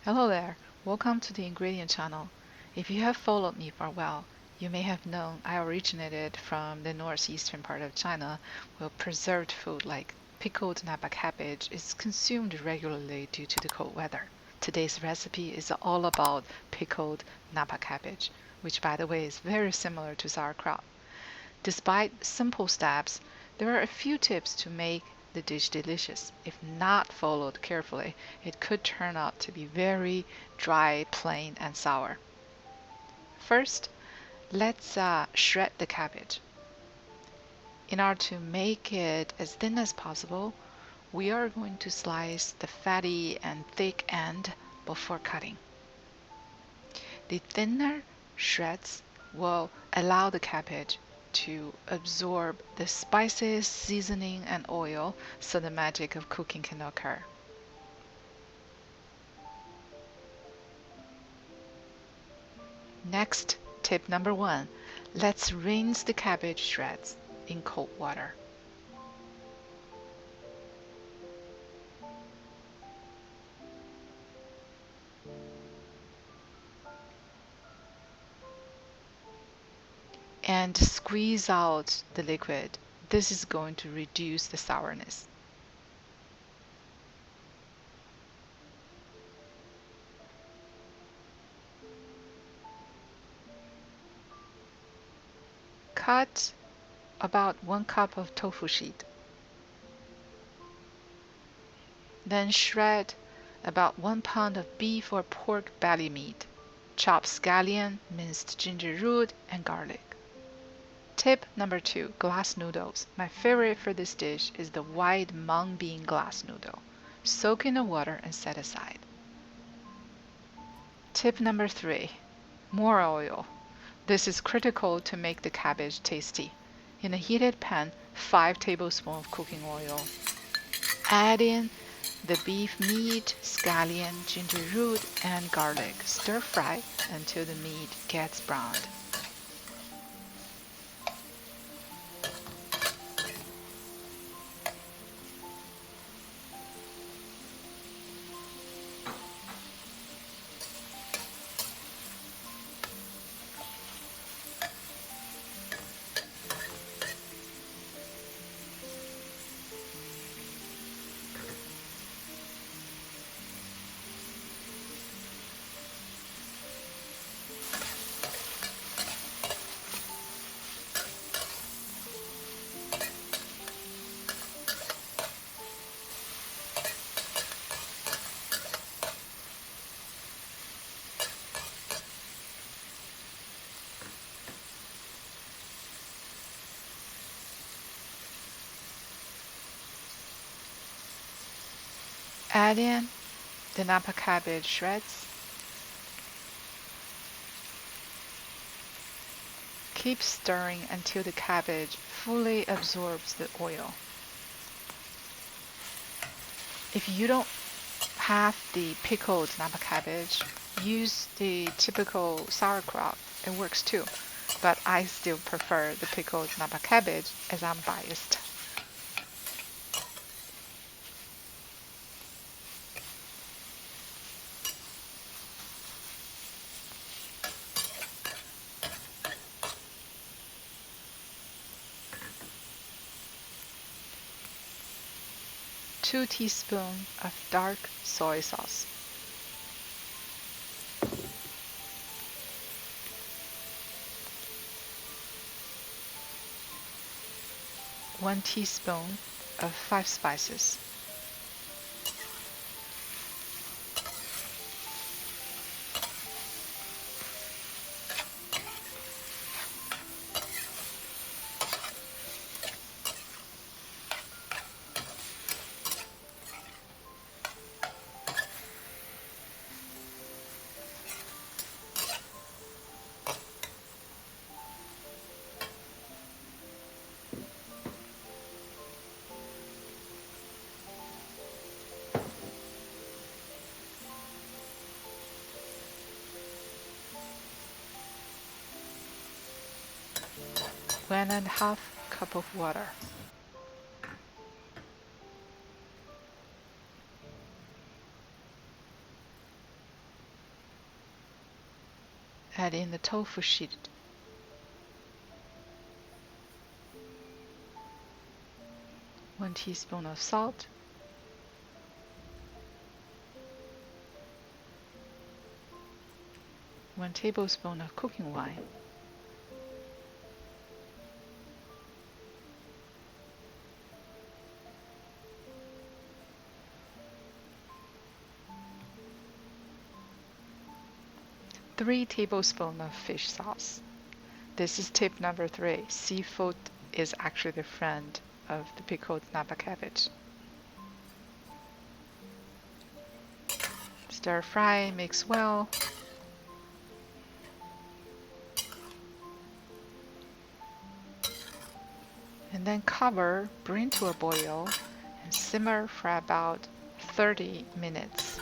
Hello there, welcome to the ingredient channel. If you have followed me for a while, you may have known I originated from the northeastern part of China, where preserved food like pickled Napa cabbage is consumed regularly due to the cold weather. Today's recipe is all about pickled Napa cabbage, which by the way is very similar to sauerkraut. Despite simple steps, there are a few tips to make the dish delicious. If not followed carefully, it could turn out to be very dry, plain, and sour. First, let's shred the cabbage. In order to make it as thin as possible, we are going to slice the fatty and thick end before cutting. The thinner shreds will allow the cabbage to absorb the spices, seasoning, and oil so the magic of cooking can occur. Next, tip number 1, let's rinse the cabbage shreds in cold water. And squeeze out the liquid. This is going to reduce the sourness. Cut about 1 cup of tofu sheet. Then shred about 1 pound of beef or pork belly meat. Chop scallion, minced ginger root, and garlic. Tip number 2, glass noodles. My favorite for this dish is the white mung bean glass noodle. Soak in the water and set aside. Tip number 3, more oil. This is critical to make the cabbage tasty. In a heated pan, 5 tablespoons of cooking oil. Add in the beef meat, scallion, ginger root, and garlic. Stir fry until the meat gets browned. Add in the Napa cabbage shreds. Keep stirring until the cabbage fully absorbs the oil. If you don't have the pickled Napa cabbage, use the typical sauerkraut. It works too, but I still prefer the pickled Napa cabbage as I'm biased. Two teaspoons of dark soy sauce. 1 teaspoon of 5 spices. One and a half cup of water. Add in the tofu sheet. One teaspoon of salt. 1 tablespoon of cooking wine. Three tablespoons of fish sauce. This is tip number 3. Seafood is actually the friend of the pickled Napa cabbage. Stir fry, mix well. And then cover, bring to a boil, and simmer for about 30 minutes.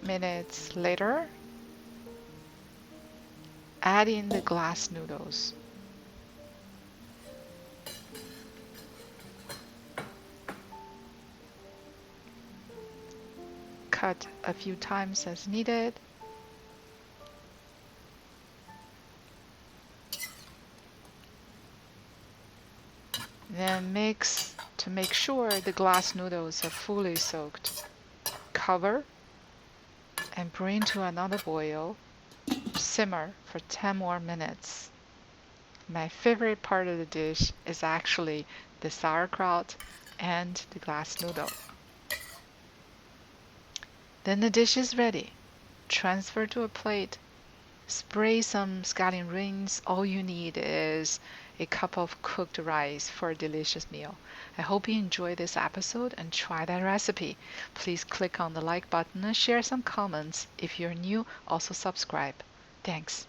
Minutes later, add in the glass noodles. Cut a few times as needed. Then mix to make sure the glass noodles are fully soaked. Cover and bring to another boil. Simmer for 10 more minutes. My favorite part of the dish is actually the sauerkraut and the glass noodle. Then the dish is ready. Transfer to a plate. Spray some scallion rings. All you need is a cup of cooked rice for a delicious meal. I hope you enjoyed this episode and try that recipe. Please click on the like button and share some comments. If you're new, also subscribe. Thanks.